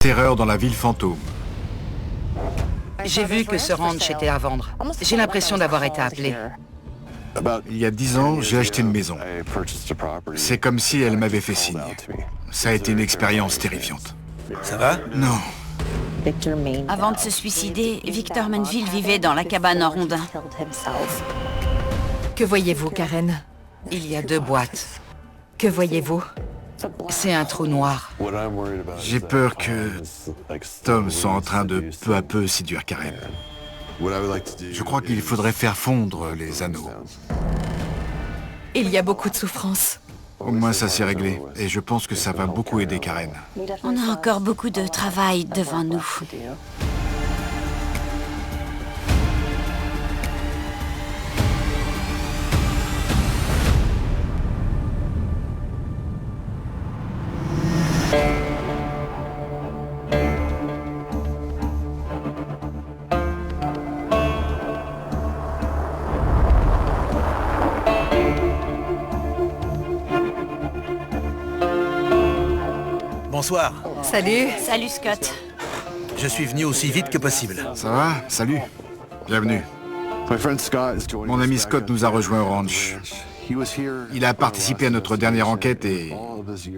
Terreur dans la ville fantôme. J'ai vu que ce ranch était à vendre. J'ai l'impression d'avoir été appelé. Il y a 10 ans, j'ai acheté une maison. C'est comme si elle m'avait fait signe. Ça a été une expérience terrifiante. Ça va? Non. Avant de se suicider, Victor Menville vivait dans la cabane en rondin. Que voyez-vous, Karen? Il y a 2 boîtes. Que voyez-vous? C'est un trou noir. J'ai peur que Tom soit en train de peu à peu séduire Karen. Je crois qu'il faudrait faire fondre les anneaux. Il y a beaucoup de souffrance. Au moins ça s'est réglé. Et je pense que ça va beaucoup aider Karen. On a encore beaucoup de travail devant nous. Bonsoir. Salut. Salut Scott. Je suis venu aussi vite que possible. Ça va? Salut. Bienvenue. Mon ami Scott nous a rejoint au ranch. Il a participé à notre dernière enquête et,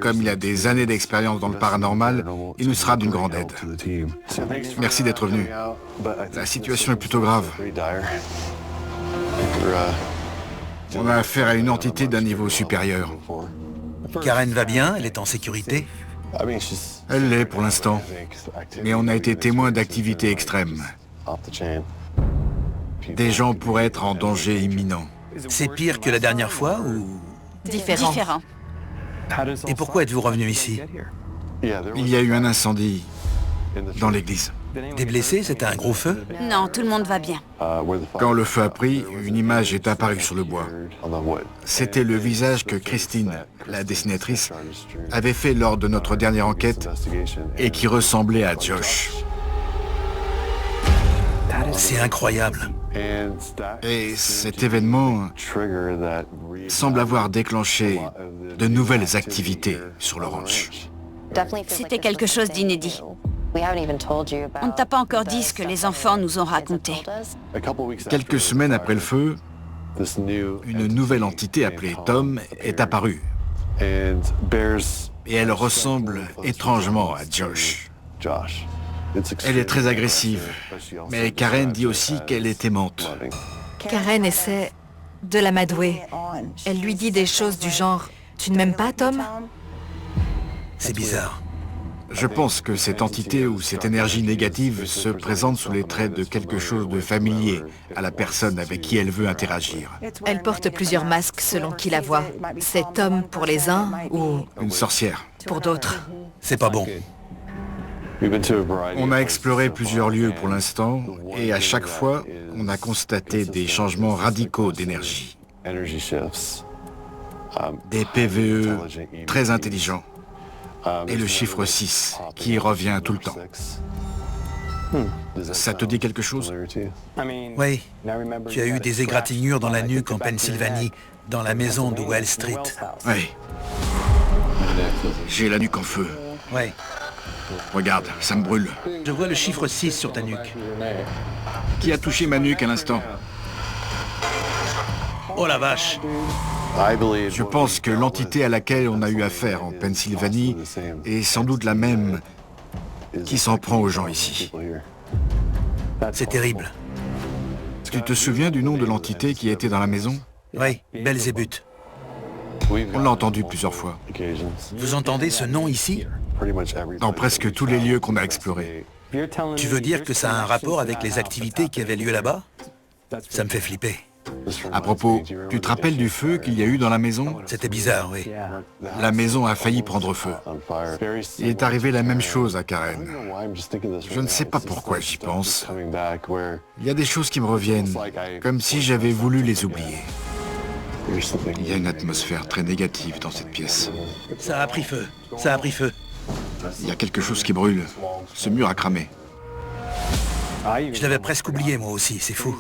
comme il a des années d'expérience dans le paranormal, il nous sera d'une grande aide. Merci d'être venu. La situation est plutôt grave. On a affaire à une entité d'un niveau supérieur. Karen va bien, elle est en sécurité. Elle l'est pour l'instant, mais on a été témoin d'activités extrêmes. Des gens pourraient être en danger imminent. C'est pire que la dernière fois ou... Différent. Et pourquoi êtes-vous revenu ici? Il y a eu un incendie dans l'église. Des blessés, c'était un gros feu? Non, tout le monde va bien. Quand le feu a pris, une image est apparue sur le bois. C'était le visage que Christine, la dessinatrice, avait fait lors de notre dernière enquête et qui ressemblait à Josh. C'est incroyable. Et cet événement semble avoir déclenché de nouvelles activités sur le ranch. C'était quelque chose d'inédit. On ne t'a pas encore dit ce que les enfants nous ont raconté. Quelques semaines après le feu, une nouvelle entité appelée Tom est apparue. Et elle ressemble étrangement à Josh. Elle est très agressive, mais Karen dit aussi qu'elle est aimante. Karen essaie de l'amadouer. Elle lui dit des choses du genre « Tu ne m'aimes pas, Tom ?» C'est bizarre. Je pense que cette entité ou cette énergie négative se présente sous les traits de quelque chose de familier à la personne avec qui elle veut interagir. Elle porte plusieurs masques selon qui la voit. C'est Tom pour les uns ou Une sorcière. pour d'autres. C'est pas bon. On a exploré plusieurs lieux pour l'instant et à chaque fois, on a constaté des changements radicaux d'énergie. Des PVE très intelligents. Et le chiffre 6, qui revient tout le temps. Ça te dit quelque chose? Oui. Tu as eu des égratignures dans la nuque en Pennsylvanie, dans la maison de Wall Street. Oui. J'ai la nuque en feu. Oui. Regarde, ça me brûle. Je vois le chiffre 6 sur ta nuque. Qui a touché ma nuque à l'instant? Oh la vache! Je pense que l'entité à laquelle on a eu affaire en Pennsylvanie est sans doute la même qui s'en prend aux gens ici. C'est terrible. Tu te souviens du nom de l'entité qui était dans la maison? Oui, Belzébuth. On l'a entendu plusieurs fois, Vous entendez ce nom ici? dans presque tous les lieux qu'on a explorés. Tu veux dire que ça a un rapport avec les activités qui avaient lieu là-bas? Ça me fait flipper. À propos, tu te rappelles du feu qu'il y a eu dans la maison? C'était bizarre, oui. La maison a failli prendre feu. Il est arrivé la même chose à Karen. Je ne sais pas pourquoi j'y pense. Il y a des choses qui me reviennent, comme si j'avais voulu les oublier. Il y a une atmosphère très négative dans cette pièce. Ça a pris feu. Ça a pris feu. Il y a quelque chose qui brûle. Ce mur a cramé. Je l'avais presque oublié, moi aussi, c'est fou.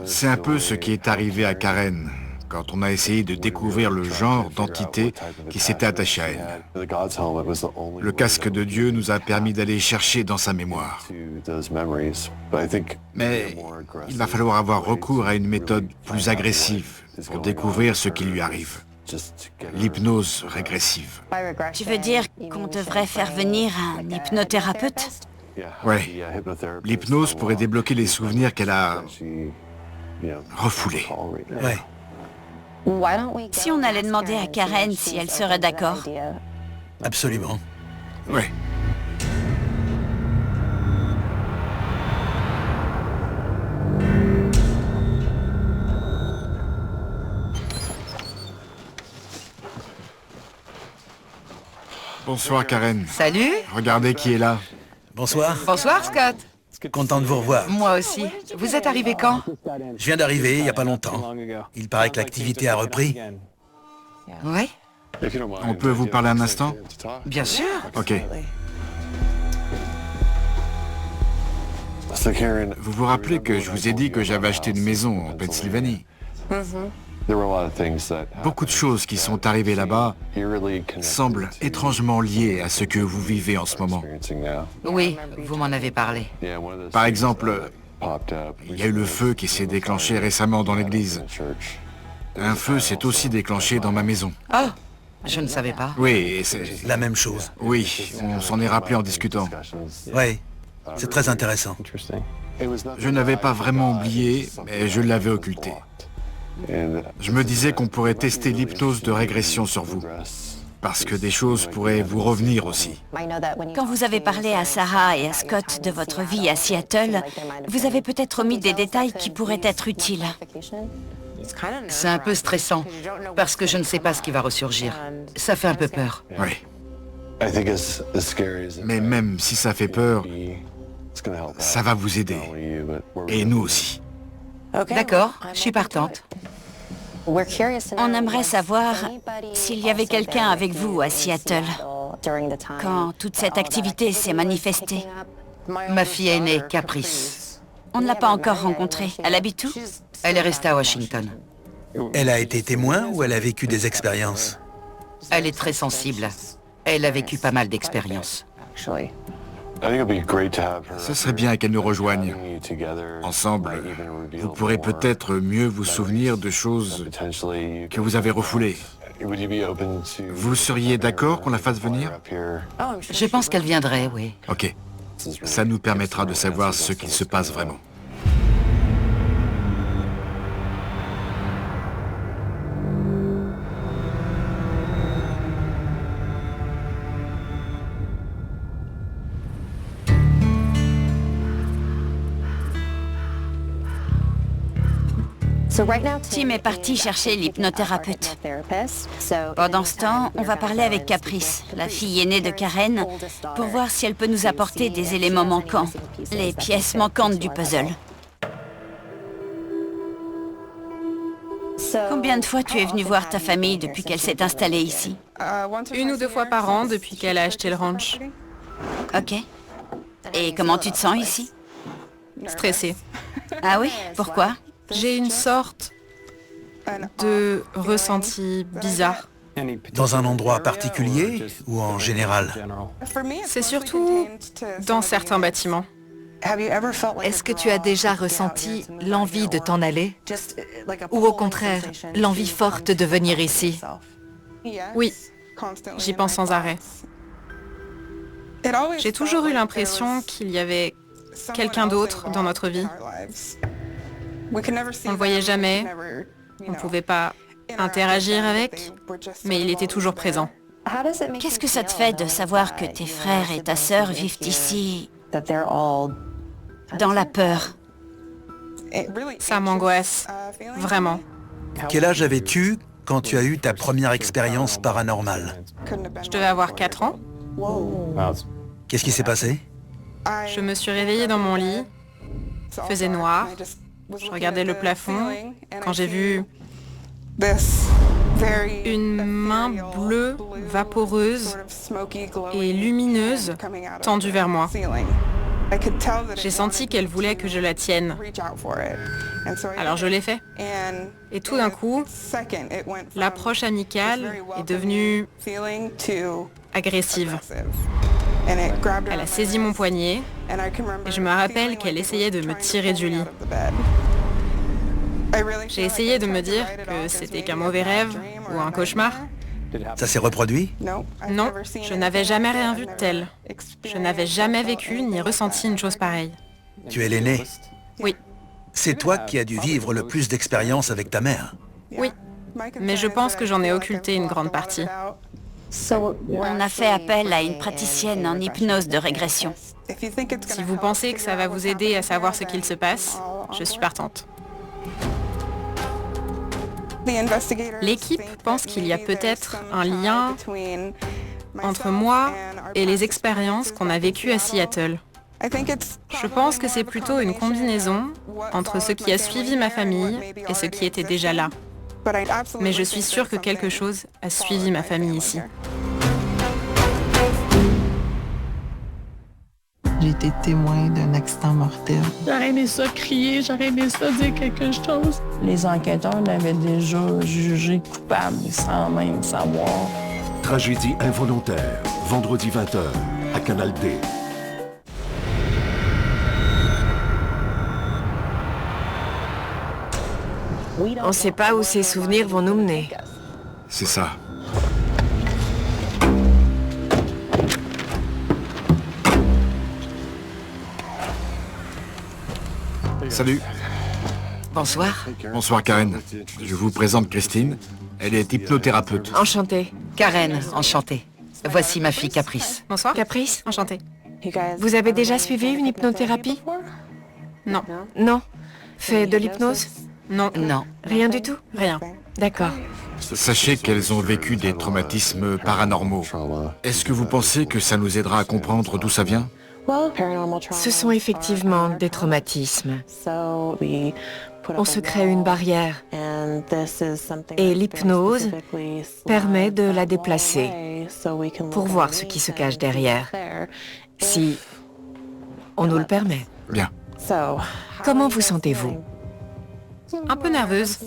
C'est un peu ce qui est arrivé à Karen quand on a essayé de découvrir le genre d'entité qui s'était attaché à elle. Le casque de Dieu nous a permis d'aller chercher dans sa mémoire. Mais il va falloir avoir recours à une méthode plus agressive pour découvrir ce qui lui arrive. L'hypnose régressive. Tu veux dire qu'on devrait faire venir un hypnothérapeute? Ouais. L'hypnose pourrait débloquer les souvenirs qu'elle a refoulés. Ouais. Si on allait demander à Karen si elle serait d'accord. Absolument. Ouais. Bonsoir Karen. Salut. Regardez qui est là. Bonsoir. Bonsoir, Scott. Content de vous revoir. Moi aussi. Vous êtes arrivé quand? Je viens d'arriver il n'y a pas longtemps. Il paraît que l'activité a repris. Oui, On peut vous parler un instant? bien sûr. Ok. Vous vous rappelez que je vous ai dit que j'avais acheté une maison en Pennsylvanie? Beaucoup de choses qui sont arrivées là-bas semblent étrangement liées à ce que vous vivez en ce moment. Oui, vous m'en avez parlé. Par exemple, il y a eu le feu qui s'est déclenché récemment dans l'église. Un feu s'est aussi déclenché dans ma maison. Oh, je ne savais pas. Oui, et c'est... La même chose. Oui, on s'en est rappelé en discutant. Oui, c'est très intéressant. Je n'avais pas vraiment oublié, mais je l'avais occulté. Je me disais qu'on pourrait tester l'hypnose de régression sur vous, parce que des choses pourraient vous revenir aussi. Quand vous avez parlé à Sarah et à Scott de votre vie à Seattle, vous avez peut-être omis des détails qui pourraient être utiles. C'est un peu stressant, parce que je ne sais pas ce qui va ressurgir. Ça fait un peu peur. Oui. Mais même si ça fait peur, ça va vous aider. Et nous aussi. D'accord, je suis partante. On aimerait savoir s'il y avait quelqu'un avec vous à Seattle quand toute cette activité s'est manifestée. Ma fille aînée, Caprice. On ne l'a pas encore rencontrée. Elle habite où? Elle est restée à Washington. Elle a été témoin ou elle a vécu des expériences? Elle est très sensible. Elle a vécu pas mal d'expériences. Ce serait bien qu'elle nous rejoigne. Ensemble, vous pourrez peut-être mieux vous souvenir de choses que vous avez refoulées. Vous seriez d'accord qu'on la fasse venir? Je pense qu'elle viendrait, oui. Ok. Ça nous permettra de savoir ce qu'il se passe vraiment. Tim est parti chercher l'hypnothérapeute. Pendant ce temps, on va parler avec Caprice, la fille aînée de Karen, pour voir si elle peut nous apporter des éléments manquants, les pièces manquantes du puzzle. Combien de fois tu es venu voir ta famille depuis qu'elle s'est installée ici? 1 ou 2 fois par an depuis qu'elle a acheté le ranch. Ok. Et comment tu te sens ici? Stressée. Ah oui? Pourquoi? J'ai une sorte de ressenti bizarre. Dans un endroit particulier ou en général? C'est surtout dans certains bâtiments. Est-ce que tu as déjà ressenti l'envie de t'en aller? Ou au contraire, l'envie forte de venir ici? Oui, j'y pense sans arrêt. J'ai toujours eu l'impression qu'il y avait quelqu'un d'autre dans notre vie. On ne le voyait jamais, on ne pouvait pas interagir avec, mais il était toujours présent. Qu'est-ce que ça te fait de savoir que tes frères et ta sœur vivent ici dans la peur? Ça m'angoisse, vraiment. Quel âge avais-tu quand tu as eu ta première expérience paranormale? Je devais avoir 4 ans. Qu'est-ce qui s'est passé? Je me suis réveillée dans mon lit, il faisait noir, je regardais le plafond quand j'ai vu une main bleue, vaporeuse et lumineuse tendue vers moi. J'ai senti qu'elle voulait que je la tienne. Alors je l'ai fait. Et tout d'un coup, l'approche amicale est devenue agressive. Elle a saisi mon poignet et je me rappelle qu'elle essayait de me tirer du lit. J'ai essayé de me dire que c'était qu'un mauvais rêve ou un cauchemar. Ça s'est reproduit? Non, je n'avais jamais rien vu de tel. Je n'avais jamais vécu ni ressenti une chose pareille. Tu es l'aîné? Oui, C'est toi qui as dû vivre le plus d'expérience avec ta mère. oui. Mais je pense que j'en ai occulté une grande partie. On a fait appel à une praticienne en hypnose de régression. Si vous pensez que ça va vous aider à savoir ce qu'il se passe, je suis partante. L'équipe pense qu'il y a peut-être un lien entre moi et les expériences qu'on a vécues à Seattle. Je pense que c'est plutôt une combinaison entre ce qui a suivi ma famille et ce qui était déjà là. Mais je suis sûre que quelque chose a suivi ma famille ici. J'ai été témoin d'un accident mortel. J'aurais aimé ça crier, j'aurais aimé ça dire quelque chose. Les enquêteurs l'avaient déjà jugé coupable sans même savoir. Tragédie involontaire, vendredi 20h, à Canal D. On ne sait pas où ces souvenirs vont nous mener. C'est ça. Salut. Bonsoir. Bonsoir Karen. Je vous présente Christine. Elle est hypnothérapeute. Enchantée. Karen, enchantée. Voici ma fille Caprice. Bonsoir. Caprice, Enchantée. vous avez déjà suivi une hypnothérapie? Non. Non. Fait de l'hypnose? Non. Non. Rien du tout? Rien. D'accord. Sachez qu'elles ont vécu des traumatismes paranormaux. Est-ce que vous pensez que ça nous aidera à comprendre d'où ça vient? Ce sont effectivement des traumatismes. On se crée une barrière et l'hypnose permet de la déplacer pour voir ce qui se cache derrière, si on nous le permet. Bien. Comment vous sentez-vous? Un peu nerveuse.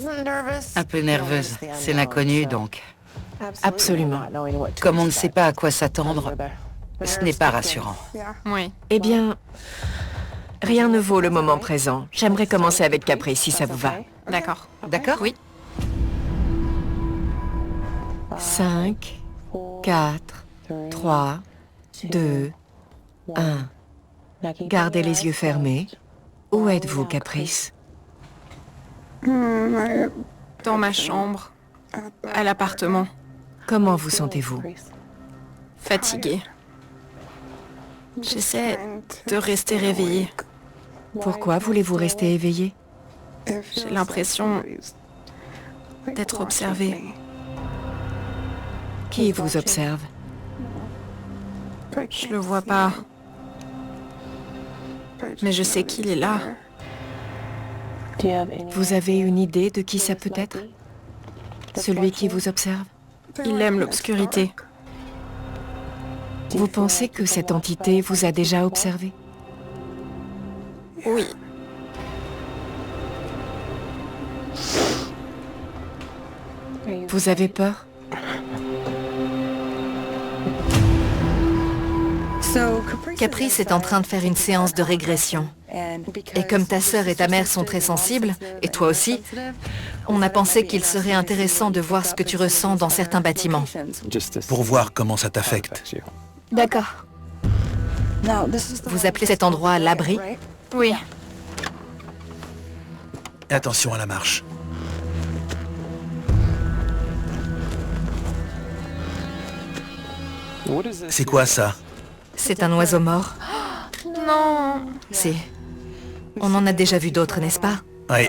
Un peu nerveuse. C'est l'inconnu, donc. Absolument. Comme on ne sait pas à quoi s'attendre, ce n'est pas rassurant. Oui. Eh bien, rien ne vaut le moment présent. J'aimerais commencer avec Caprice, si ça vous va. D'accord. D'accord? Oui. 5, 4, 3, 2, 1. Gardez les yeux fermés. Où êtes-vous, Caprice? Dans ma chambre, à l'appartement, Comment vous sentez-vous? fatiguée. J'essaie de rester réveillée. Pourquoi voulez-vous rester éveillé? J'ai l'impression d'être observée. Qui vous observe? Je le vois pas. Mais je sais qu'il est là. Vous avez une idée de qui ça peut être? Celui qui vous observe? Il aime l'obscurité. Vous pensez que cette entité vous a déjà observé? Oui. Vous avez peur? Caprice est en train de faire une séance de régression. Et comme ta sœur et ta mère sont très sensibles, et toi aussi, on a pensé qu'il serait intéressant de voir ce que tu ressens dans certains bâtiments. Pour voir comment ça t'affecte. D'accord. Vous appelez cet endroit l'abri? Oui. Attention à la marche. C'est quoi ça? C'est un oiseau mort? Non. Si. On en a déjà vu d'autres, n'est-ce pas? Oui.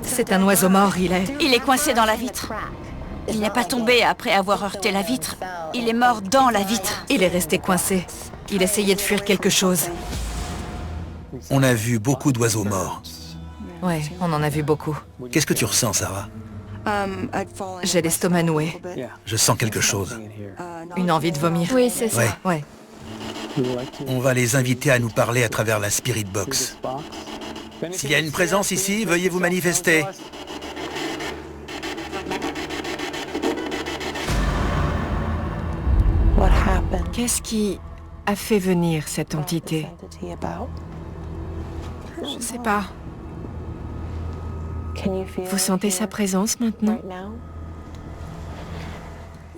C'est un oiseau mort, il est... Il est coincé dans la vitre. Il n'est pas tombé après avoir heurté la vitre. Il est mort dans la vitre. Il est resté coincé. Il essayait de fuir quelque chose. On a vu beaucoup d'oiseaux morts. Ouais, on en a vu beaucoup. Qu'est-ce que tu ressens, Sarah? J'ai l'estomac noué. Je sens quelque chose. Une envie de vomir. Oui, c'est ça. Ouais. Ouais. On va les inviter à nous parler à travers la Spirit Box. S'il y a une présence ici, veuillez vous manifester. Qu'est-ce qui a fait venir cette entité? Je sais pas. Vous sentez sa présence maintenant?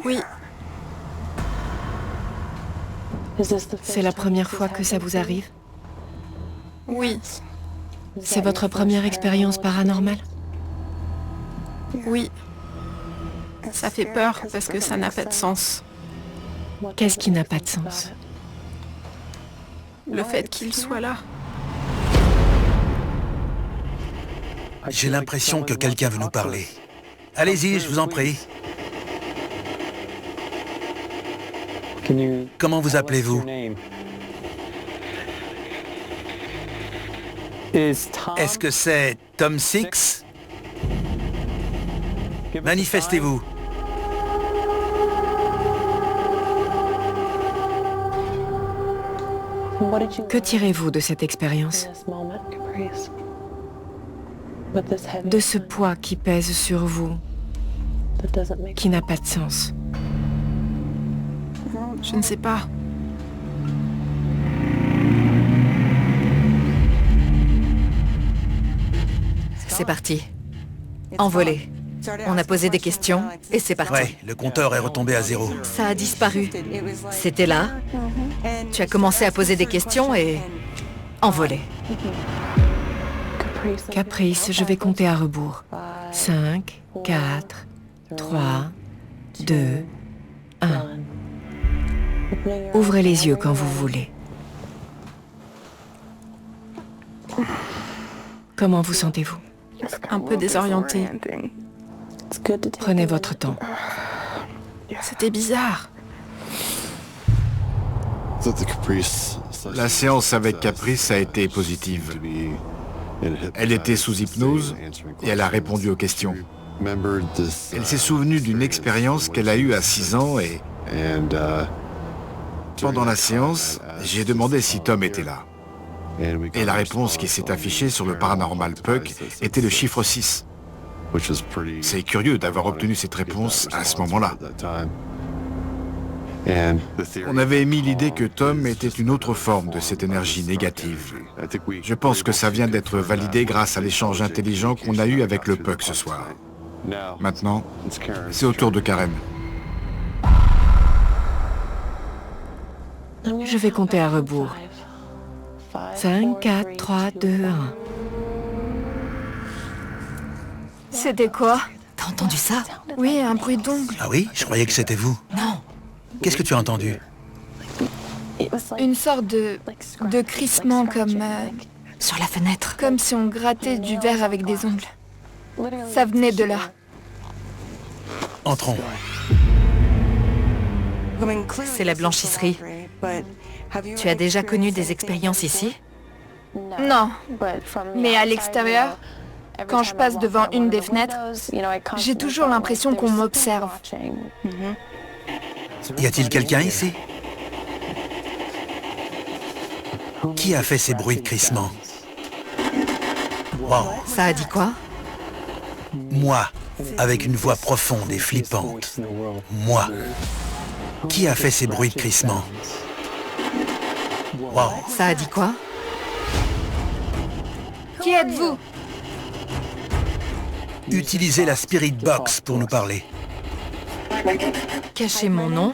Oui. C'est la première fois que ça vous arrive? Oui. C'est votre première expérience paranormale? Oui. Ça fait peur parce que ça n'a pas de sens. Qu'est-ce qui n'a pas de sens? Le fait qu'il soit là. J'ai l'impression que quelqu'un veut nous parler. Allez-y, je vous en prie. Comment vous appelez-vous? Est-ce que c'est Tom Six? Manifestez-vous. Que tirez-vous de cette expérience? De ce poids qui pèse sur vous, qui n'a pas de sens? Je ne sais pas. C'est parti. Envolé. On a posé des questions et c'est parti. Ouais, le compteur est retombé à 0. Ça a disparu. C'était là. Tu as commencé à poser des questions et... envolé. Caprice, je vais compter à rebours. 5, 4, 3, 2, 1. Ouvrez les yeux quand vous voulez. Comment vous sentez-vous? Un peu désorienté. Prenez votre temps. C'était bizarre. La séance avec Caprice a été positive. Elle était sous hypnose et elle a répondu aux questions. Elle s'est souvenue d'une expérience qu'elle a eue à 6 ans et... Pendant la séance, j'ai demandé si Tom était là. Et la réponse qui s'est affichée sur le Paranormal Puck était le chiffre 6. C'est curieux d'avoir obtenu cette réponse à ce moment-là. On avait émis l'idée que Tom était une autre forme de cette énergie négative. Je pense que ça vient d'être validé grâce à l'échange intelligent qu'on a eu avec le Puck ce soir. Maintenant, c'est au tour de Karen. Je vais compter à rebours. 5, 4, 3, 2, 1. C'était quoi? T'as entendu ça? Oui, un bruit d'ongle. Ah oui? Je croyais que c'était vous. Non. Qu'est-ce que tu as entendu? Une sorte de crissement comme... Sur la fenêtre. Comme si on grattait du verre avec des ongles. Ça venait de là. Entrons. C'est la blanchisserie. Tu as déjà connu des expériences ici? Non. Mais à l'extérieur, quand je passe devant une des fenêtres, j'ai toujours l'impression qu'on m'observe. Y a-t-il quelqu'un ici? Qui a fait ces bruits de crissement? Wow. Ça a dit quoi? Moi, avec une voix profonde et flippante. Moi. Qui a fait ces bruits de crissement? Wow. Ça a dit quoi? Qui êtes-vous? Utilisez la Spirit Box pour nous parler. Cachez mon nom?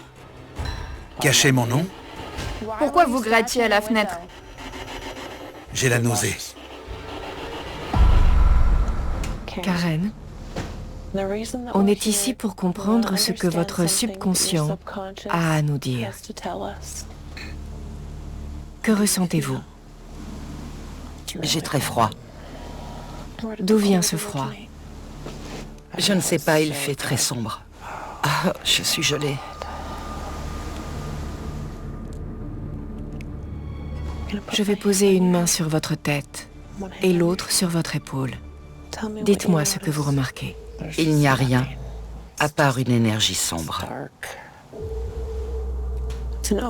Cachez mon nom? Pourquoi vous grattiez à la fenêtre? J'ai la nausée. Karen, on est ici pour comprendre ce que votre subconscient a à nous dire. Que ressentez-vous? J'ai très froid. D'où vient ce froid? Je ne sais pas, il fait très sombre. Ah, je suis gelée. Je vais poser une main sur votre tête et l'autre sur votre épaule. Dites-moi ce que vous remarquez. Il n'y a rien, à part une énergie sombre.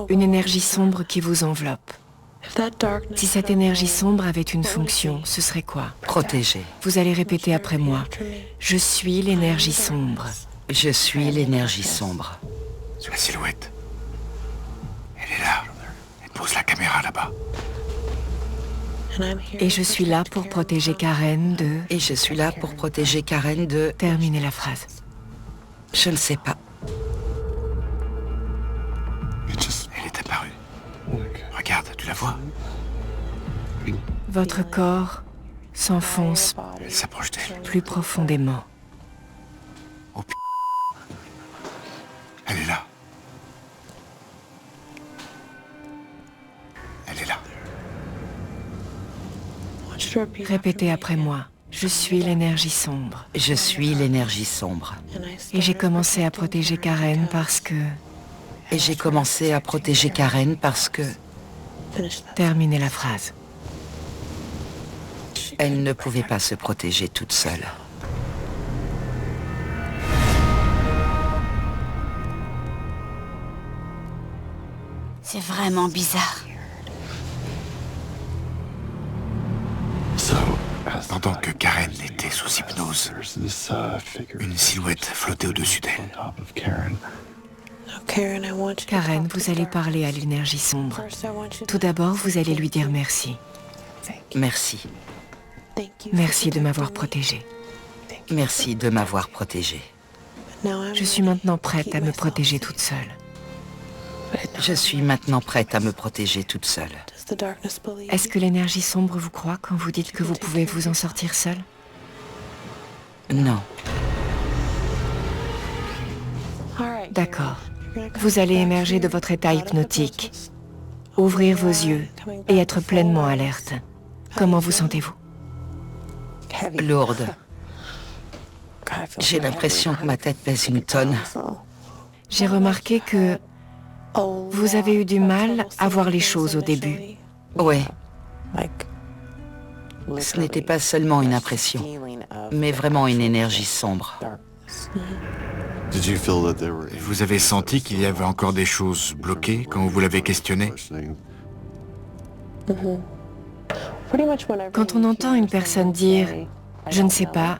Une énergie sombre qui vous enveloppe. Si cette énergie sombre avait une fonction, ce serait quoi? Protéger. Vous allez répéter après moi. Je suis l'énergie sombre. Je suis l'énergie sombre. C'est la silhouette. Elle est là. Elle pose la caméra là-bas. Et je suis là pour protéger Karen de... Et je suis là pour protéger Karen de... Terminez la phrase. Je ne sais pas. Elle est apparue. Regarde, tu la vois? Votre corps s'enfonce Elle s'approche d'elle. plus profondément. Oh p... Elle est là. Elle est là. Répétez après moi. Je suis l'énergie sombre. Je suis l'énergie sombre. Et j'ai commencé à protéger Karen parce que... Et j'ai commencé à protéger Karen parce que... Terminez la phrase. Elle ne pouvait pas se protéger toute seule. C'est vraiment bizarre. Pendant que Karen était sous hypnose, une silhouette flottait au-dessus d'elle. Karen, vous allez parler à l'énergie sombre. Tout d'abord, vous allez lui dire merci. Merci. Merci de m'avoir protégée. Merci de m'avoir protégée. Je suis maintenant prête à me protéger toute seule. Je suis maintenant prête à me protéger toute seule. Est-ce que l'énergie sombre vous croit quand vous dites que vous pouvez vous en sortir seule? Non. D'accord. Vous allez émerger de votre état hypnotique, ouvrir vos yeux et être pleinement alerte. Comment vous sentez-vous? Lourde. J'ai l'impression que ma tête pèse une tonne. J'ai remarqué que vous avez eu du mal à voir les choses au début. Oui. Ce n'était pas seulement une impression, mais vraiment une énergie sombre. Vous avez senti qu'il y avait encore des choses bloquées quand vous l'avez questionné? Quand on entend une personne dire « je ne sais pas »,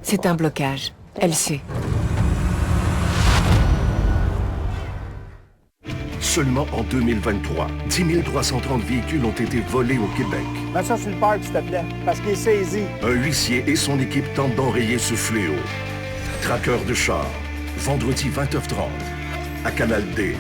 c'est un blocage. Elle sait. Seulement en 2023, 10 330 véhicules ont été volés au Québec. Mets ça sur le parc, s'il te plaît, parce qu'il est saisi. Un huissier et son équipe tentent d'enrayer ce fléau. Traqueur de chars, vendredi 20h30, à Canal D.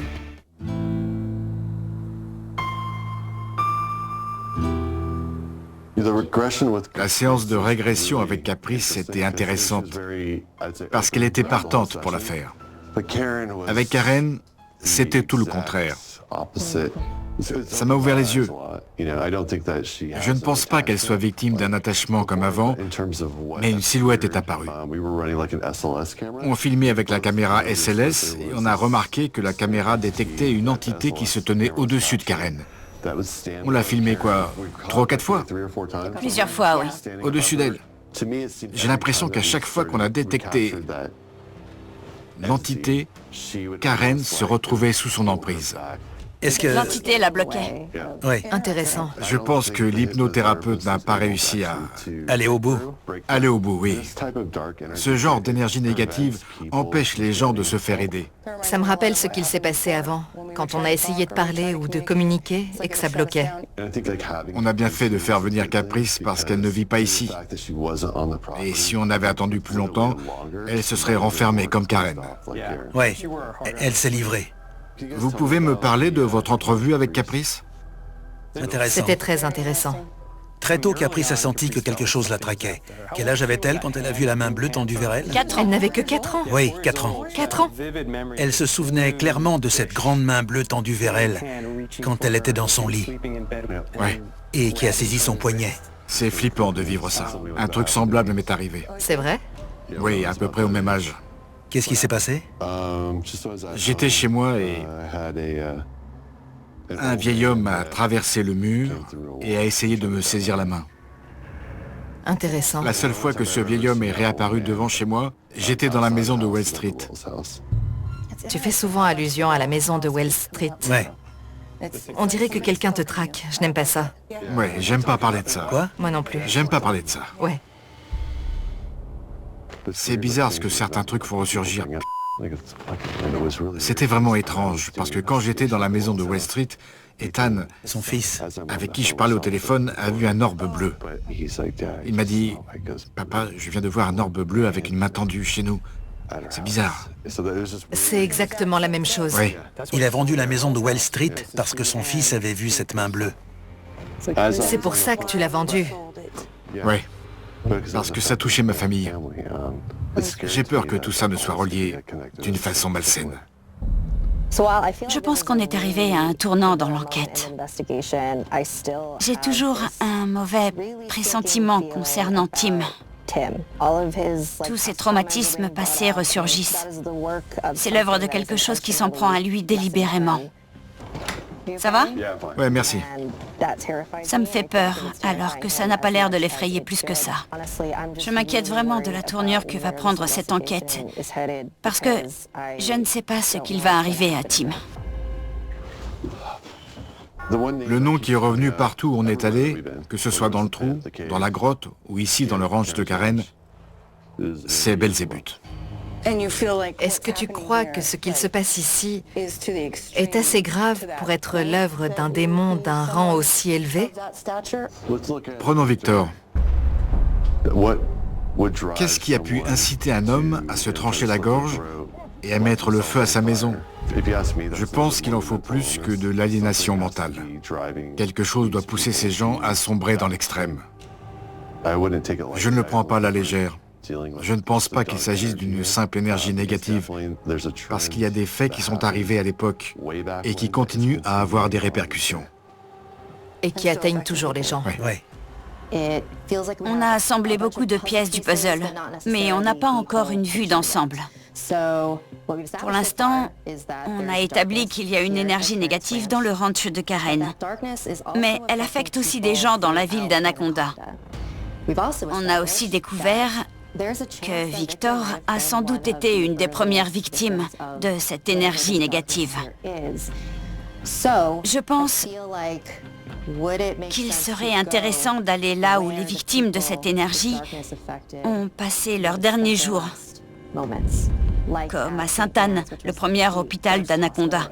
La séance de régression avec Caprice était intéressante parce qu'elle était partante pour la faire. Avec Karen, c'était tout le contraire. Ça m'a ouvert les yeux. Je ne pense pas qu'elle soit victime d'un attachement comme avant, mais une silhouette est apparue. On filmait avec la caméra SLS et on a remarqué que la caméra détectait une entité qui se tenait au-dessus de Karen. On l'a filmé quoi, 3 ou 4 fois? Plusieurs fois, oui. Au-dessus d'elle. J'ai l'impression qu'à chaque fois qu'on a détecté l'entité, Karen se retrouvait sous son emprise. Est-ce que... L'entité la bloquait. Oui. Intéressant. Je pense que l'hypnothérapeute n'a pas réussi à... Aller au bout. Aller au bout, oui. Ce genre d'énergie négative empêche les gens de se faire aider. Ça me rappelle ce qu'il s'est passé avant, quand on a essayé de parler ou de communiquer et que ça bloquait. On a bien fait de faire venir Caprice parce qu'elle ne vit pas ici. Et si on avait attendu plus longtemps, elle se serait renfermée comme Karen. Oui, elle s'est livrée. Vous pouvez me parler de votre entrevue avec Caprice? Intéressant. C'était très intéressant. Très tôt, Caprice a senti que quelque chose la traquait. Quel âge avait-elle quand elle a vu la main bleue tendue vers elle? 4 ans. Elle n'avait que 4 ans. Oui, 4 ans. 4 ans. Elle se souvenait clairement de cette grande main bleue tendue vers elle quand elle était dans son lit. Ouais. Et qui a saisi son poignet. C'est flippant de vivre ça. Un truc semblable m'est arrivé. C'est vrai? Oui, à peu près au même âge. Qu'est-ce qui s'est passé? J'étais chez moi et un vieil homme a traversé le mur et a essayé de me saisir la main. Intéressant. La seule fois que ce vieil homme est réapparu devant chez moi, j'étais dans la maison de Wall Street. Tu fais souvent allusion à la maison de Wells Street. Ouais. On dirait que quelqu'un te traque. Je n'aime pas ça. Ouais, j'aime pas parler de ça. Quoi? Moi non plus. J'aime pas parler de ça. Ouais. C'est bizarre ce que certains trucs font ressurgir. C'était vraiment étrange, parce que quand j'étais dans la maison de Wall Street, Ethan, Son fils. avec qui je parlais au téléphone, a vu un orbe bleu. Il m'a dit « Papa, je viens de voir un orbe bleu avec une main tendue chez nous. C'est bizarre. » C'est exactement la même chose. Oui. Il a vendu la maison de Wall Street parce que son fils avait vu cette main bleue. C'est pour ça que tu l'as vendue. Oui. Parce que ça touchait ma famille. J'ai peur que tout ça ne soit relié d'une façon malsaine. Je pense qu'on est arrivé à un tournant dans l'enquête. J'ai toujours un mauvais pressentiment concernant Tim. Tous ces traumatismes passés ressurgissent. C'est l'œuvre de quelque chose qui s'en prend à lui délibérément. Ça va? Ouais, merci. Ça me fait peur, alors que ça n'a pas l'air de l'effrayer plus que ça. Je m'inquiète vraiment de la tournure que va prendre cette enquête, parce que je ne sais pas ce qu'il va arriver à Tim. Le nom qui est revenu partout où on est allé, que ce soit dans le trou, dans la grotte ou ici dans le ranch de Karen, c'est Belzébuth. Est-ce que tu crois que ce qu'il se passe ici est assez grave pour être l'œuvre d'un démon d'un rang aussi élevé? Prenons Victor. Qu'est-ce qui a pu inciter un homme à se trancher la gorge et à mettre le feu à sa maison? Je pense qu'il en faut plus que de l'aliénation mentale. Quelque chose doit pousser ces gens à sombrer dans l'extrême. Je ne le prends pas à la légère. Je ne pense pas qu'il s'agisse d'une simple énergie négative, parce qu'il y a des faits qui sont arrivés à l'époque et qui continuent à avoir des répercussions. Et qui atteignent toujours les gens. Ouais. On a assemblé beaucoup de pièces du puzzle, mais on n'a pas encore une vue d'ensemble. Pour l'instant, on a établi qu'il y a une énergie négative dans le ranch de Karen. Mais elle affecte aussi des gens dans la ville d'Anaconda. On a aussi découvert que Victor a sans doute été une des premières victimes de cette énergie négative. Je pense qu'il serait intéressant d'aller là où les victimes de cette énergie ont passé leurs derniers jours, comme à Sainte-Anne, le premier hôpital d'Anaconda.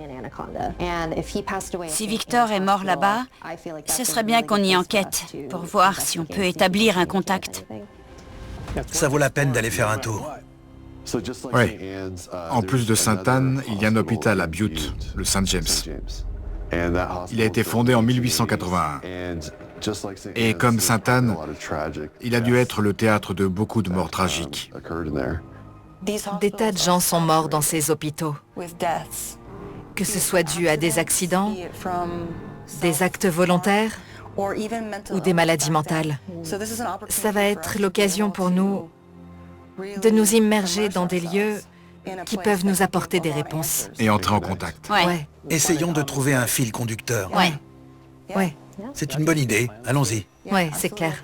Si Victor est mort là-bas, ce serait bien qu'on y enquête pour voir si on peut établir un contact. Ça vaut la peine d'aller faire un tour. Oui. En plus de Sainte-Anne, il y a un hôpital à Butte, le St. James. Il a été fondé en 1881. Et comme Sainte-Anne, il a dû être le théâtre de beaucoup de morts tragiques. Des tas de gens sont morts dans ces hôpitaux. Que ce soit dû à des accidents, des actes volontaires ou des maladies mentales. Ça va être l'occasion pour nous de nous immerger dans des lieux qui peuvent nous apporter des réponses. Et entrer en contact. Ouais. Essayons de trouver un fil conducteur. Ouais. C'est une bonne idée. Allons-y. Ouais, c'est clair.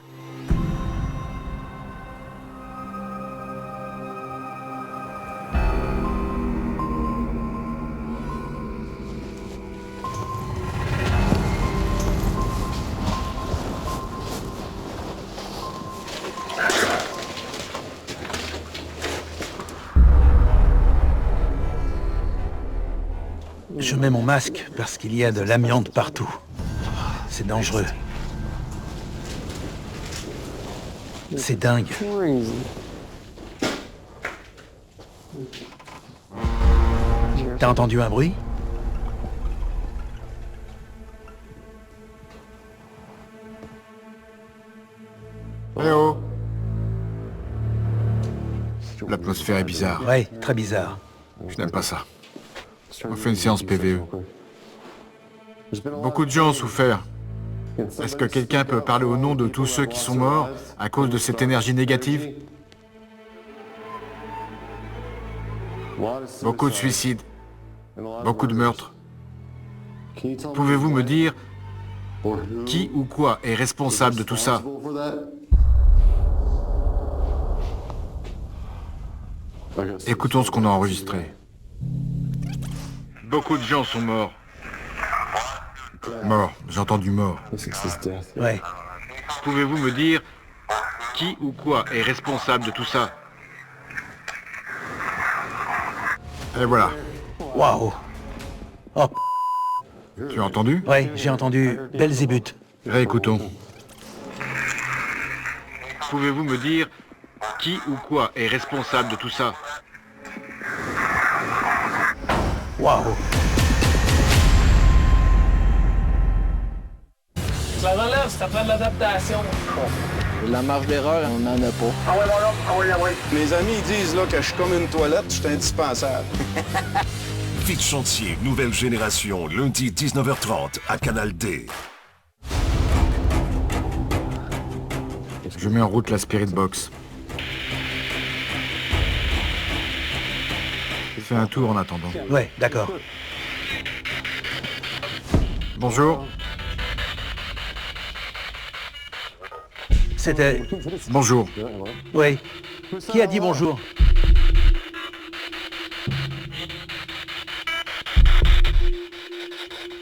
Je mets mon masque parce qu'il y a de l'amiante partout. C'est dangereux. C'est dingue. T'as entendu un bruit? Eh oh! L'atmosphère est bizarre. Ouais, très bizarre. Je n'aime pas ça. On fait une séance PVE. Beaucoup de gens ont souffert. Est-ce que quelqu'un peut parler au nom de tous ceux qui sont morts à cause de cette énergie négative? Beaucoup de suicides, beaucoup de meurtres. Pouvez-vous me dire qui ou quoi est responsable de tout ça? Écoutons ce qu'on a enregistré. Beaucoup de gens sont morts. Morts, j'ai entendu mort. Ouais. Pouvez-vous me dire qui ou quoi est responsable de tout ça? Et voilà. Waouh. Oh, Tu as entendu? ouais, j'ai entendu Belzébuth. Réécoutons. Pouvez-vous me dire qui ou quoi est responsable de tout ça? Waouh. La relève, ça prend de l'adaptation. La marge d'erreur, on n'en a pas. Ah ouais, voilà, ah ouais, ah ouais. Mes amis ils disent là, que je suis comme une toilette, je suis indispensable. Vite Chantier, nouvelle génération, lundi 19h30 à Canal D. Je mets en route la Spirit Box. Fais un tour en attendant. Ouais, d'accord. Bonjour. C'était... Bonjour. Oui. Qui a dit bonjour?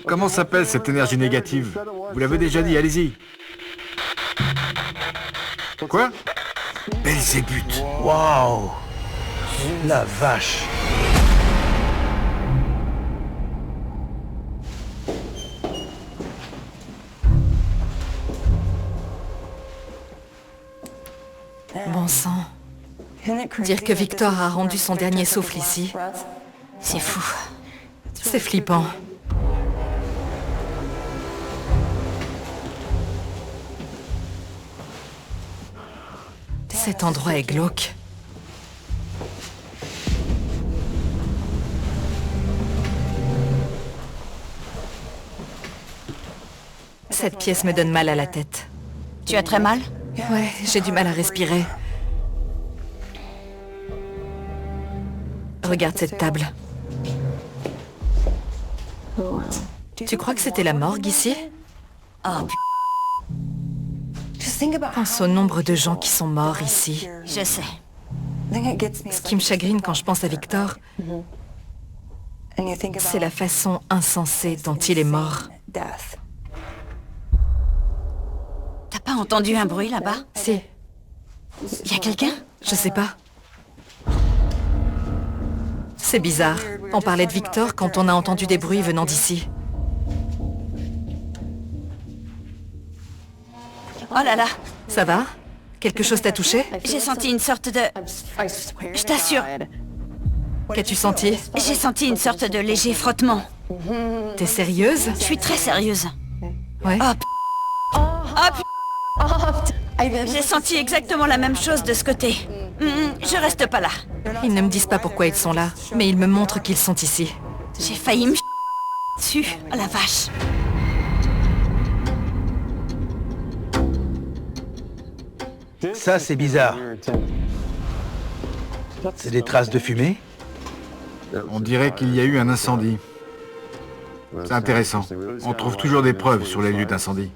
Comment s'appelle cette énergie négative? Vous l'avez déjà dit, allez-y. Quoi? Belzébuth. Waouh. La vache. Bon sang. Dire que Victor a rendu son dernier souffle ici, C'est fou. c'est flippant. Cet endroit est glauque. Cette pièce me donne mal à la tête. Tu as très mal? Ouais, j'ai du mal à respirer. Regarde cette table. Tu crois que c'était la morgue ici? Oh, Pense au nombre de gens qui sont morts ici. je sais. Ce qui me chagrine quand je pense à Victor, c'est la façon insensée dont il est mort. T'as pas entendu un bruit là-bas? Si, Y a quelqu'un? je sais pas. C'est bizarre. On parlait de Victor quand on a entendu des bruits venant d'ici. Oh là là, Ça va? Quelque chose t'a touché? j'ai senti une sorte de... Je t'assure, Qu'as-tu senti? j'ai senti une sorte de léger frottement. T'es sérieuse? Je suis très sérieuse. Ouais. J'ai senti exactement la même chose de ce côté. Je reste pas là. Ils ne me disent pas pourquoi ils sont là, mais ils me montrent qu'ils sont ici. J'ai failli me dessus. Oh la vache. Ça, c'est bizarre. C'est des traces de fumée? On dirait qu'il y a eu un incendie. C'est intéressant. On trouve toujours des preuves sur les lieux d'incendie.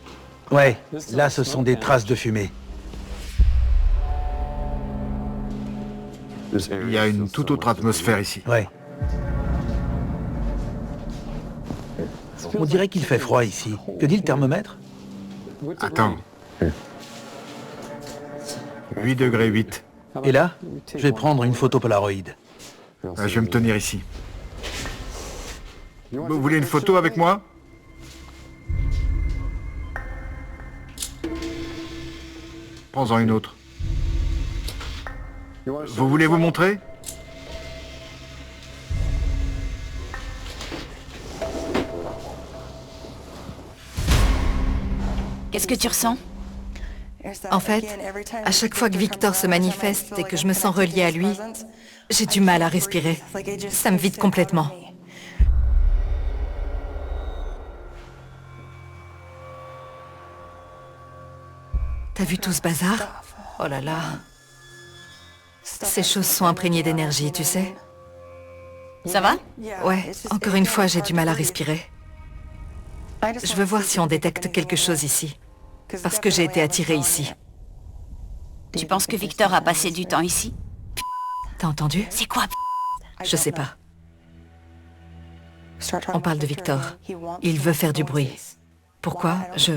Ouais, là, ce sont des traces de fumée. Il y a une toute autre atmosphère ici. Ouais. On dirait qu'il fait froid ici. Que dit le thermomètre? Attends. 8 degrés 8. Et là, je vais prendre une photo Polaroid. Je vais me tenir ici. Vous voulez une photo avec moi? Prends-en une autre. Vous voulez vous montrer? Qu'est-ce que tu ressens? En fait, à chaque fois que Victor se manifeste et que je me sens reliée à lui, j'ai du mal à respirer. Ça me vide complètement. T'as vu tout ce bazar? Oh là là. Ces choses sont imprégnées d'énergie, tu sais? Ça va? Ouais, encore une fois, j'ai du mal à respirer. Je veux voir si on détecte quelque chose ici. Parce que j'ai été attirée ici. Tu penses que Victor a passé du temps ici? T'as entendu? C'est quoi? Je sais pas. On parle de Victor. Il veut faire du bruit. Pourquoi? D'où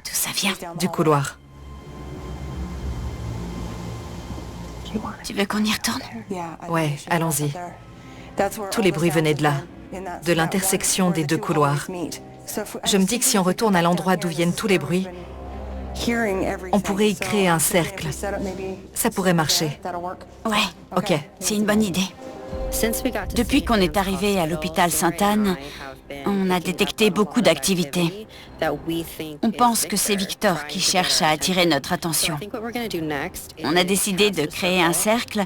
ça vient? Du couloir. Tu veux qu'on y retourne? Ouais, allons-y. Tous les bruits venaient de là, de l'intersection des deux couloirs. Je me dis que si on retourne à l'endroit d'où viennent tous les bruits, on pourrait y créer un cercle. Ça pourrait marcher. Ouais, ok. C'est une bonne idée. Depuis qu'on est arrivé à l'hôpital Sainte-Anne, on a détecté beaucoup d'activités. On pense que c'est Victor qui cherche à attirer notre attention. On a décidé de créer un cercle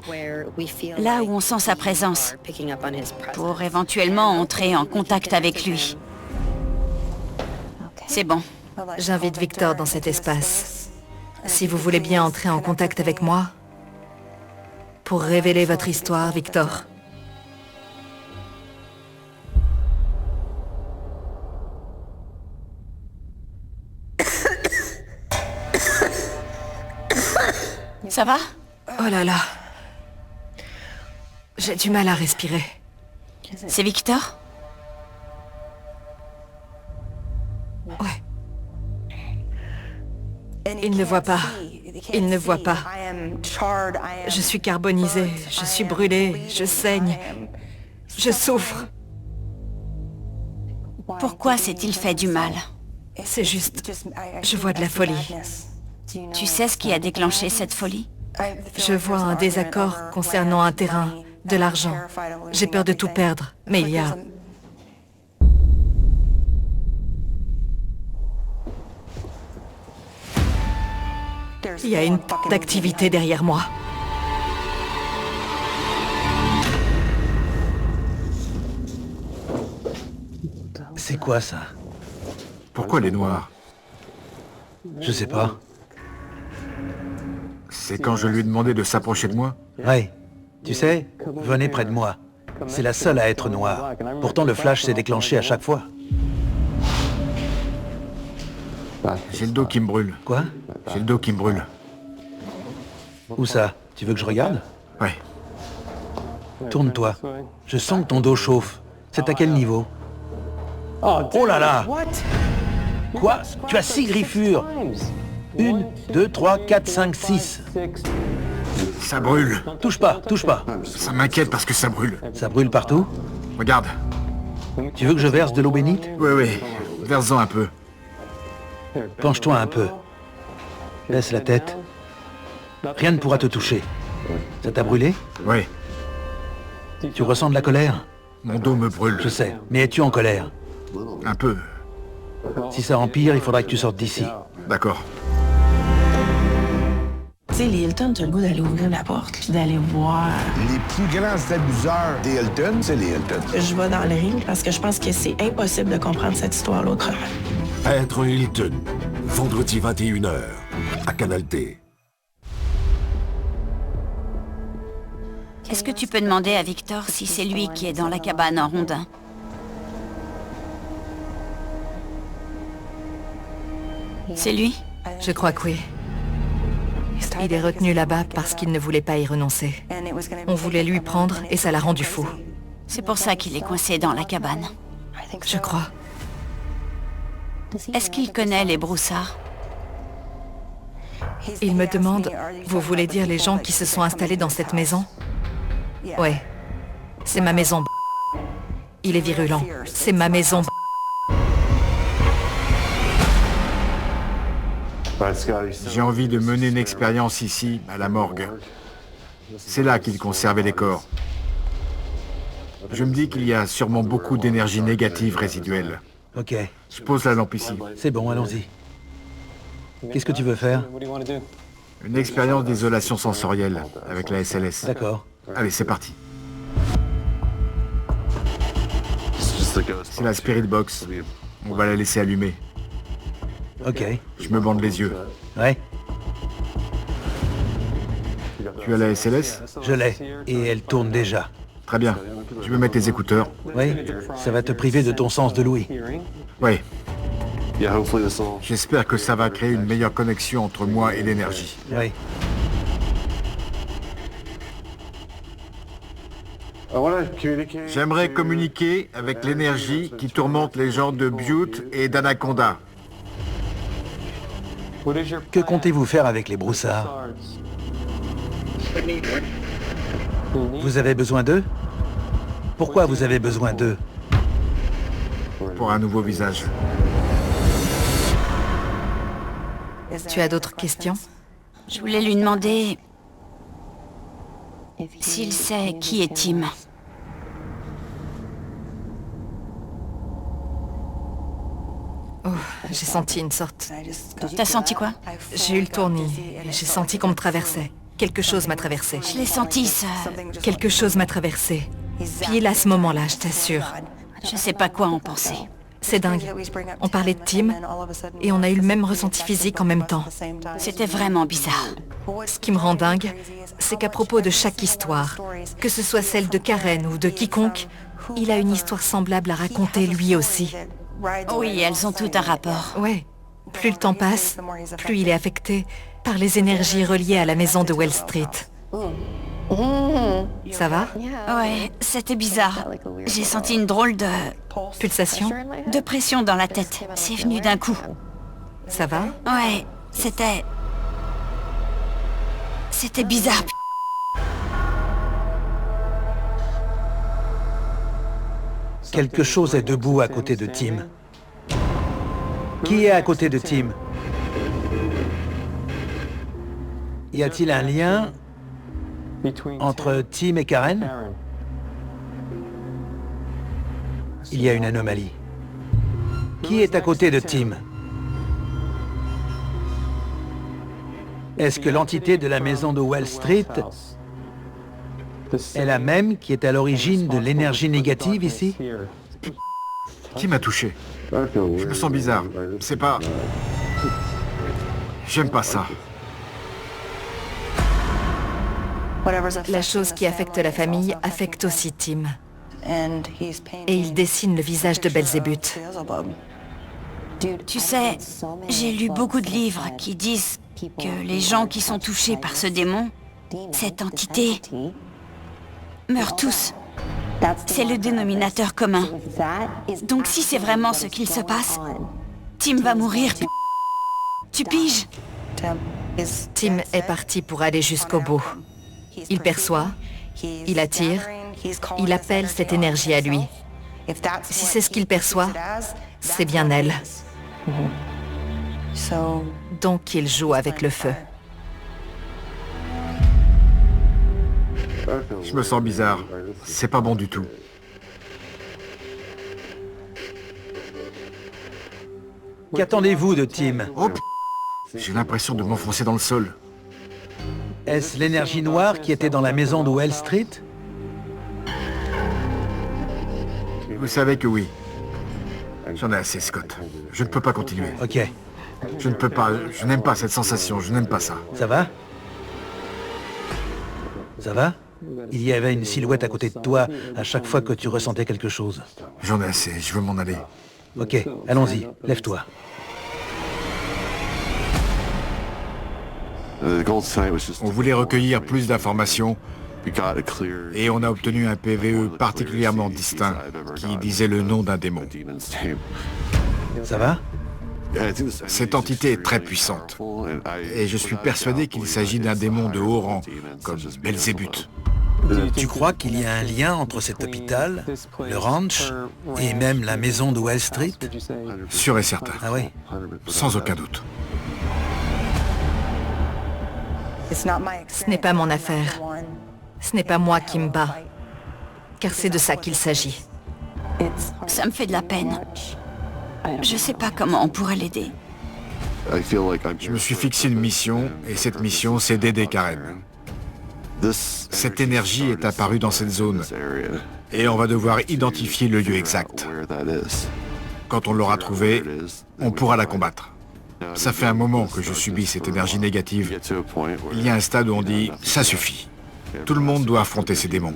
là où on sent sa présence, pour éventuellement entrer en contact avec lui. C'est bon. J'invite Victor dans cet espace. Si vous voulez bien entrer en contact avec moi, pour révéler votre histoire, Victor. Ça va? Oh là là. J'ai du mal à respirer. C'est Victor? Ouais. Il ne voit pas. Il ne voit pas. Je suis carbonisée, je suis brûlée, je saigne, je souffre. Pourquoi s'est-il fait du mal? C'est juste, je vois de la folie. Tu sais ce qui a déclenché cette folie? Je vois un désaccord concernant un terrain, de l'argent. J'ai peur de tout perdre, mais il y a une d'activité derrière moi. C'est quoi ça? Pourquoi les noirs? Je sais pas. C'est quand je lui ai demandé de s'approcher de moi? Ouais. Tu sais, venez près de moi. C'est la seule à être noire. Pourtant, le flash s'est déclenché à chaque fois. J'ai le dos qui me brûle. Quoi? J'ai le dos qui me brûle. Où ça? Tu veux que je regarde? Ouais. Tourne-toi. Je sens que ton dos chauffe. C'est à quel niveau? Oh là là! Quoi? Tu as 6 griffures! 1, 2, 3, 4, 5, 6. Ça brûle. Touche pas, touche pas. Ça m'inquiète parce que ça brûle. Ça brûle partout? Regarde. Tu veux que je verse de l'eau bénite? Oui. Verse-en un peu. Penche-toi un peu. Laisse la tête. Rien ne pourra te toucher. Ça t'a brûlé? Oui. Tu ressens de la colère? Mon dos me brûle. Je sais. Mais es-tu en colère? Un peu. Si ça empire, il faudra que tu sortes d'ici. D'accord. Tu sais, les Hilton, tu as le goût d'aller ouvrir la porte puis d'aller voir. Les plus grands abuseurs des Hilton, c'est les Hilton. Je vais dans le ring parce que je pense que c'est impossible de comprendre cette histoire-là autrement. Être un Hilton, vendredi 21h, à Canal D. Est-ce que tu peux demander à Victor si c'est lui qui est dans la cabane en rondin? C'est lui? Je crois que oui. Il est retenu là-bas parce qu'il ne voulait pas y renoncer. On voulait lui prendre et ça l'a rendu fou. C'est pour ça qu'il est coincé dans la cabane. Je crois. Est-ce qu'il connaît les broussards? Il me demande, vous voulez dire les gens qui se sont installés dans cette maison? Ouais. C'est ma maison. Il est virulent. C'est ma maison. J'ai envie de mener une expérience ici, à la morgue. C'est là qu'ils conservaient les corps. Je me dis qu'il y a sûrement beaucoup d'énergie négative résiduelle. Ok. Je pose la lampe ici. C'est bon, allons-y. Qu'est-ce que tu veux faire? Une expérience d'isolation sensorielle avec la SLS. D'accord. Allez, c'est parti. C'est la Spirit Box. On va la laisser allumer. Ok. Je me bande les yeux. Ouais. Tu as la SLS? Je l'ai. Et elle tourne déjà. Très bien. Tu peux mettre tes écouteurs? Oui. Ça va te priver de ton sens de l'ouïe. Oui. J'espère que ça va créer une meilleure connexion entre moi et l'énergie. Oui. J'aimerais communiquer avec l'énergie qui tourmente les gens de Butte et d'Anaconda. Que comptez-vous faire avec les broussards? Vous avez besoin d'eux? Pourquoi vous avez besoin d'eux? Pour un nouveau visage. Tu as d'autres questions? Je voulais lui demander s'il sait qui est Tim. Oh, j'ai senti une sorte... T'as senti quoi? J'ai eu le tournis. J'ai senti qu'on me traversait. Quelque chose m'a traversé. Je l'ai senti, ça. Quelque chose m'a traversé. Pile à ce moment-là, je t'assure. Je sais pas quoi en penser. C'est dingue. On parlait de Tim et on a eu le même ressenti physique en même temps. C'était vraiment bizarre. Ce qui me rend dingue, c'est qu'à propos de chaque histoire, que ce soit celle de Karen ou de quiconque, il a une histoire semblable à raconter lui aussi. Oui, elles ont toutes un rapport. Ouais. Plus le temps passe, plus il est affecté par les énergies reliées à la maison de Wall Street. Ça va? Ouais, c'était bizarre. J'ai senti une drôle de... Pulsation? De pression dans la tête. C'est venu d'un coup. Ça va? Ouais, c'était... C'était bizarre. Quelque chose est debout à côté de Tim. Qui est à côté de Tim? Y a-t-il un lien entre Tim et Karen? Il y a une anomalie. Qui est à côté de Tim? Est-ce que l'entité de la maison de Wall Street est la même qui est à l'origine de l'énergie négative ici? Qui m'a touché? Je me sens bizarre. C'est pas... J'aime pas ça. La chose qui affecte la famille affecte aussi Tim. Et il dessine le visage de Belzébuth. Tu sais, j'ai lu beaucoup de livres qui disent que les gens qui sont touchés par ce démon, cette entité, meurent tous. C'est le dénominateur commun. Donc si c'est vraiment ce qu'il se passe, Tim va mourir. Tu piges? Tim est parti pour aller jusqu'au bout. Il perçoit, il attire, il appelle cette énergie à lui. Si c'est ce qu'il perçoit, c'est bien elle. Donc il joue avec le feu. Je me sens bizarre. C'est pas bon du tout. Qu'attendez-vous de Tim? Oh, j'ai l'impression de m'enfoncer dans le sol. Est-ce l'énergie noire qui était dans la maison de Wall Street? Vous savez que oui. J'en ai assez, Scott. Je ne peux pas continuer. Ok. Je ne peux pas. Je n'aime pas cette sensation. Je n'aime pas ça. Ça va? Ça va? Il y avait une silhouette à côté de toi à chaque fois que tu ressentais quelque chose. J'en ai assez. Je veux m'en aller. Ok, allons-y. Lève-toi. On voulait recueillir plus d'informations et on a obtenu un PVE particulièrement distinct qui disait le nom d'un démon. Ça va? Cette entité est très puissante et je suis persuadé qu'il s'agit d'un démon de haut rang, comme Belzébuth. Tu crois qu'il y a un lien entre cet hôpital, le ranch et même la maison de Wall Street? Sûr et certain. Ah oui? Sans aucun doute. Ce n'est pas mon affaire. Ce n'est pas moi qui me bats. Car c'est de ça qu'il s'agit. Ça me fait de la peine. Je sais pas comment on pourrait l'aider. Je me suis fixé une mission, et cette mission, c'est d'aider Karen. Cette énergie est apparue dans cette zone, et on va devoir identifier le lieu exact. Quand on l'aura trouvé, on pourra la combattre. Ça fait un moment que je subis cette énergie négative. Il y a un stade où on dit « ça suffit ». Tout le monde doit affronter ses démons.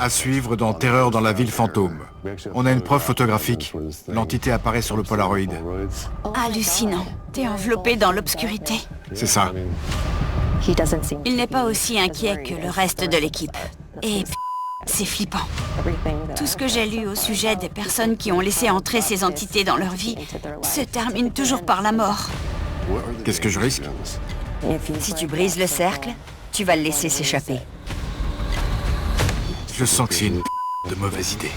À suivre dans Terreur dans la ville fantôme. On a une preuve photographique. L'entité apparaît sur le Polaroid. Hallucinant. T'es enveloppé dans l'obscurité. C'est ça. Il n'est pas aussi inquiet que le reste de l'équipe. Et c'est flippant. Tout ce que j'ai lu au sujet des personnes qui ont laissé entrer ces entités dans leur vie se termine toujours par la mort. Qu'est-ce que je risque? Si tu brises le cercle, tu vas le laisser s'échapper. Je sens que c'est une de mauvaise idée.